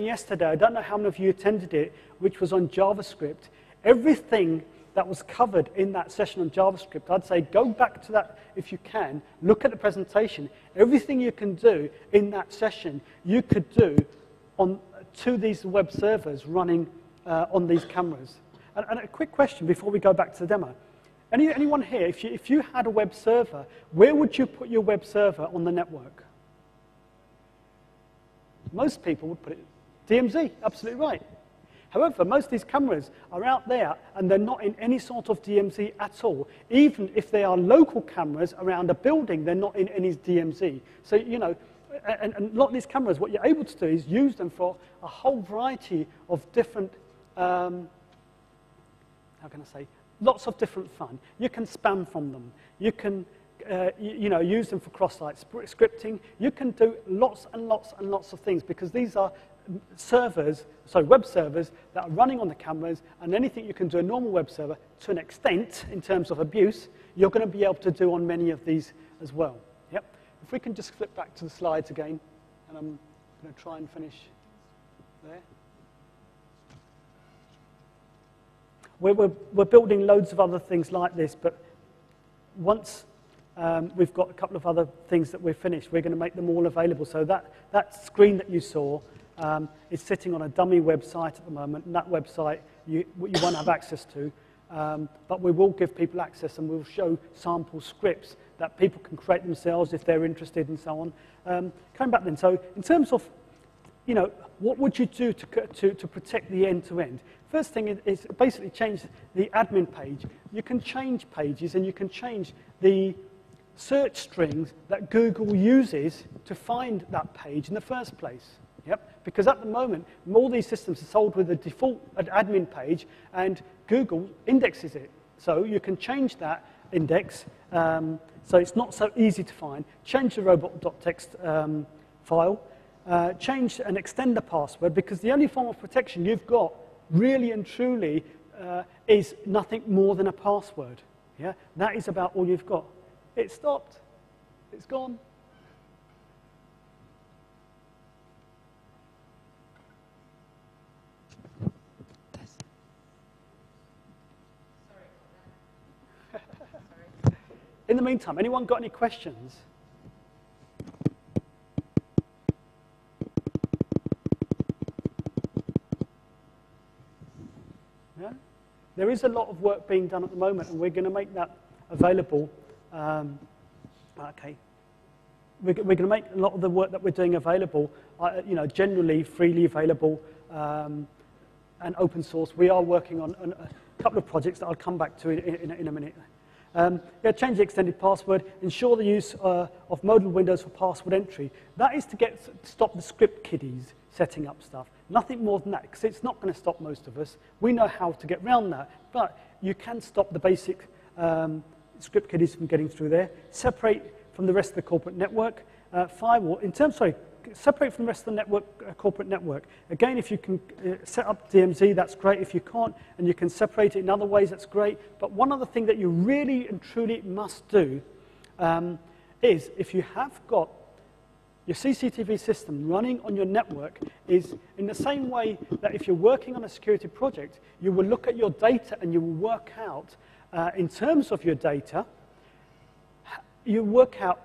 yesterday, I don't know how many of you attended it, which was on JavaScript. Everything that was covered in that session on JavaScript, I'd say go back to that if you can, look at the presentation. Everything you can do in that session, you could do on to these web servers running on these cameras. And a quick question before we go back to the demo. Anyone here, if you had a web server, where would you put your web server on the network? Most people would put it DMZ, absolutely right. However, most of these cameras are out there and they're not in any sort of DMZ at all. Even if they are local cameras around a building, they're not in any DMZ. So, you know, and a lot of these cameras, what you're able to do is use them for a whole variety of different, how can I say, lots of different fun. You can spam from them. You can you know, use them for cross-site scripting. You can do lots and lots and lots of things because these are servers, sorry, web servers that are running on the cameras, and anything you can do a normal web server to an extent in terms of abuse, you're going to be able to do on many of these as well. Yep. If we can just flip back to the slides again, and I'm going to try and finish there. We're building loads of other things like this, but once we've got a couple of other things that we're finished, we're going to make them all available. So that screen that you saw is sitting on a dummy website at the moment, and that website you won't have access to, but we will give people access, and we'll show sample scripts that people can create themselves if they're interested and so on. Coming back then, so in terms of, you know, what would you do to protect the end-to-end? First thing is basically change the admin page. You can change pages, and you can change the search strings that Google uses to find that page in the first place. Yep. Because at the moment, all these systems are sold with a default admin page, and Google indexes it. So you can change that index, so it's not so easy to find. Change the robot.txt file. Change and extend the password, because the only form of protection you've got, really and truly, is nothing more than a password. Yeah? That is about all you've got. It stopped. It's gone. In the meantime, anyone got any questions? Yeah? There is a lot of work being done at the moment, and we're going to make that available. Okay. We're going to make a lot of the work that we're doing available, you know, generally freely available and open source. We are working on a couple of projects that I'll come back to in a minute. Yeah, change the extended password, ensure the use of modal windows for password entry. That is to stop the script kiddies setting up stuff. Nothing more than that, because it's not going to stop most of us. We know how to get around that, but you can stop the basic script kiddies from getting through there. Separate from the rest of the corporate network. Firewall, separate from the rest of the network, corporate network. Again, if you can set up DMZ, that's great. If you can't, and you can separate it in other ways, that's great. But one other thing that you really and truly must do is, if you have got your CCTV system running on your network, is in the same way that if you're working on a security project, you will look at your data and you will work out, in terms of your data, you work out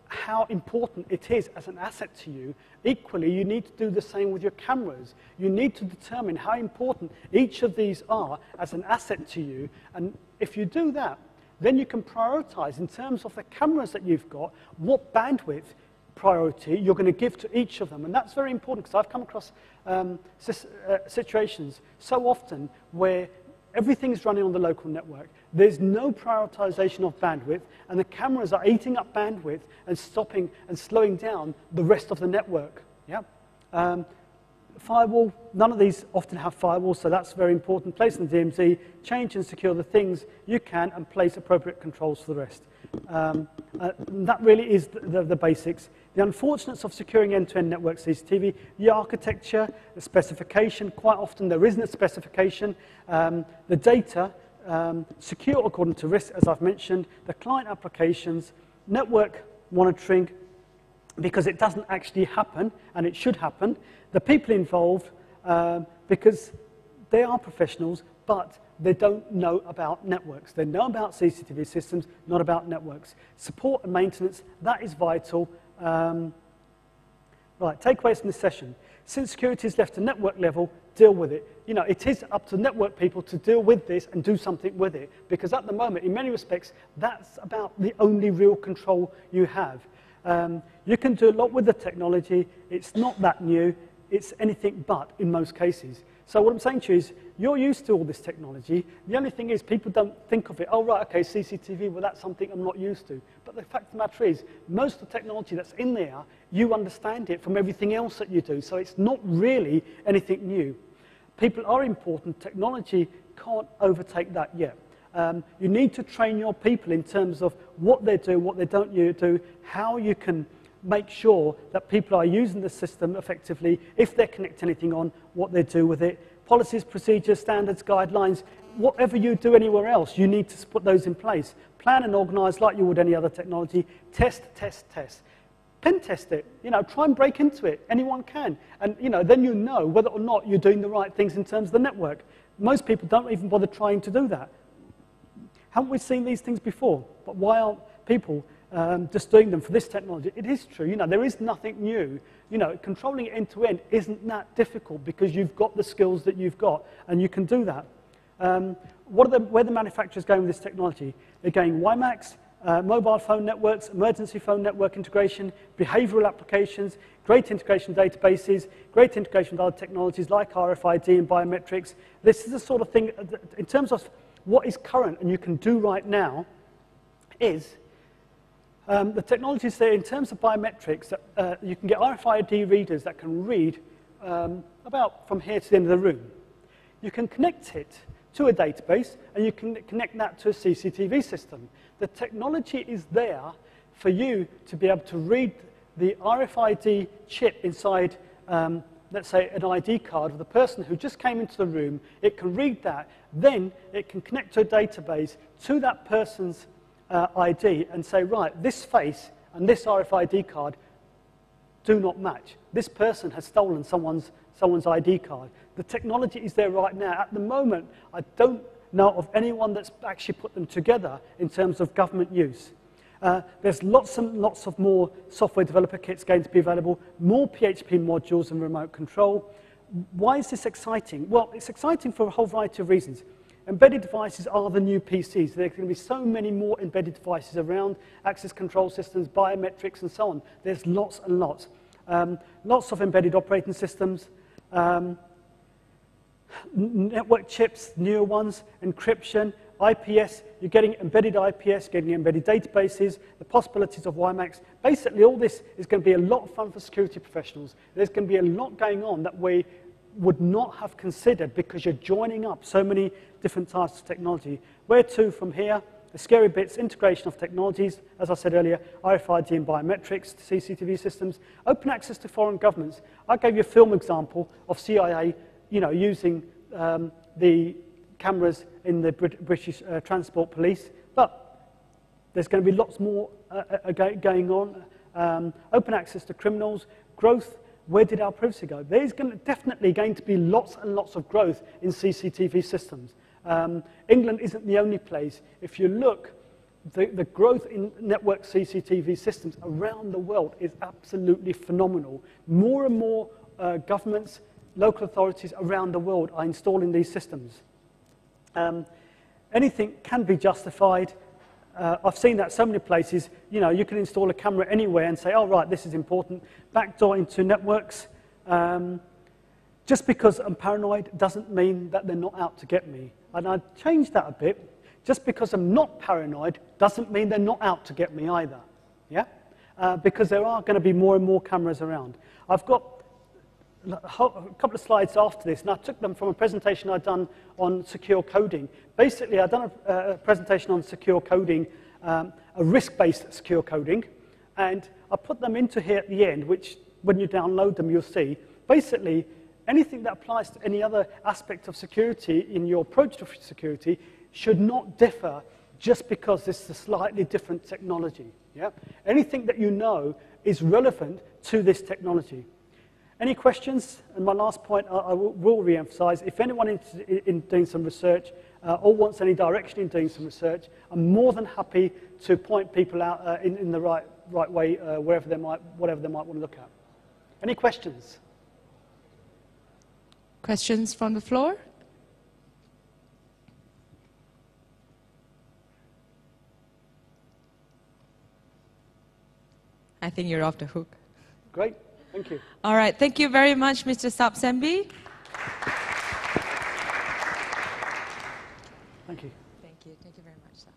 how important it is as an asset to you. Equally, you need to do the same with your cameras. You need to determine how important each of these are as an asset to you. And if you do that, then you can prioritize in terms of the cameras that you've got, what bandwidth priority you're going to give to each of them. And that's very important, because I've come across situations so often where everything's running on the local network. There's no prioritization of bandwidth, and the cameras are eating up bandwidth and stopping and slowing down the rest of the network. Yeah. Firewall, none of these often have firewalls, so that's very important. Place in the DMZ, change and secure the things you can, and place appropriate controls for the rest. That really is the basics. The unfortunates of securing end-to-end network CCTV, the architecture, the specification. Quite often there isn't a specification. The data, secure according to risk, as I've mentioned. The client applications, network monitoring, because it doesn't actually happen, and it should happen. The people involved, because they are professionals, but they don't know about networks. They know about CCTV systems, not about networks. Support and maintenance, that is vital. Right, takeaways from this session. Since security is left to network level, deal with it. You know, it is up to network people to deal with this and do something with it, because at the moment, in many respects, that's about the only real control you have. You can do a lot with the technology. It's not that new. It's anything but in most cases. So what I'm saying to you is, you're used to all this technology. The only thing is, people don't think of it. Oh, right, okay, CCTV, well, that's something I'm not used to. But the fact of the matter is, most of the technology that's in there, you understand it from everything else that you do. So it's not really anything new. People are important. Technology can't overtake that yet. You need to train your people in terms of what they do, what they don't do, how you can make sure that people are using the system effectively, if they connect anything on, what they do with it. Policies, procedures, standards, guidelines, whatever you do anywhere else, you need to put those in place. Plan and organize like you would any other technology. Test, test, test. Pen test it. You know, try and break into it. Anyone can. And, you know, then you know whether or not you're doing the right things in terms of the network. Most people don't even bother trying to do that. Haven't we seen these things before? But why aren't people just doing them for this technology? It is true. You know, there is nothing new. You know, controlling it end to end isn't that difficult because you've got the skills that you've got and you can do that. Where the manufacturers going with this technology? They're going WiMAX, mobile phone networks, emergency phone network integration, behavioral applications, great integration databases, great integration with other technologies like RFID and biometrics. This is the sort of thing, in terms of what is current and you can do right now, is the technologies there in terms of biometrics. That, you can get RFID readers that can read about from here to the end of the room. You can connect it to a database, and you can connect that to a CCTV system. The technology is there for you to be able to read the RFID chip inside, let's say, an ID card of the person who just came into the room. It can read that. Then it can connect to a database to that person's ID and say, right, this face and this RFID card do not match. This person has stolen someone's ID card. The technology is there right now. At the moment, I don't know of anyone that's actually put them together in terms of government use. There's lots and lots of more software developer kits going to be available, more PHP modules and remote control. Why is this exciting? Well, it's exciting for a whole variety of reasons. Embedded devices are the new PCs. There are going to be so many more embedded devices around, access control systems, biometrics, and so on. There's lots and lots. Lots of embedded operating systems, network chips, newer ones, encryption, IPS. You're getting embedded IPS, getting embedded databases, the possibilities of WiMAX. Basically, all this is going to be a lot of fun for security professionals. There's going to be a lot going on that we would not have considered because you're joining up so many different types of technology. Where to from here? The scary bits, integration of technologies, as I said earlier, RFID and biometrics, CCTV systems, open access to foreign governments. I gave you a film example of CIA, you know, using the cameras in the British Transport Police, but there's going to be lots more going on. Open access to criminals, growth. Where did our privacy go? There's definitely going to be lots and lots of growth in CCTV systems. England isn't the only place. If you look, the growth in network CCTV systems around the world is absolutely phenomenal. More and more governments, local authorities around the world are installing these systems. Anything can be justified. I've seen that so many places. You know, you can install a camera anywhere and say, oh, right, this is important. Backdoor into networks. Just because I'm paranoid doesn't mean that they're not out to get me. And I'd change that a bit. Just because I'm not paranoid doesn't mean they're not out to get me either. Yeah? Because there are going to be more and more cameras around. I've got a couple of slides after this, and I took them from a presentation I'd done on secure coding. Basically, I'd done a presentation on secure coding, a risk-based secure coding, and I put them into here at the end, which when you download them, you'll see. Basically, anything that applies to any other aspect of security in your approach to security should not differ just because this is a slightly different technology. Yeah? Anything that you know is relevant to this technology. Any questions? And my last point, I will re-emphasize, if anyone is in doing some research or wants any direction in doing some research, I'm more than happy to point people out in the right way, whatever they might want to look at. Any questions? Questions from the floor? I think you're off the hook. Great, thank you. All right, thank you very much, Mr. Sarb Sembhi. Thank you. Thank you very much, sir.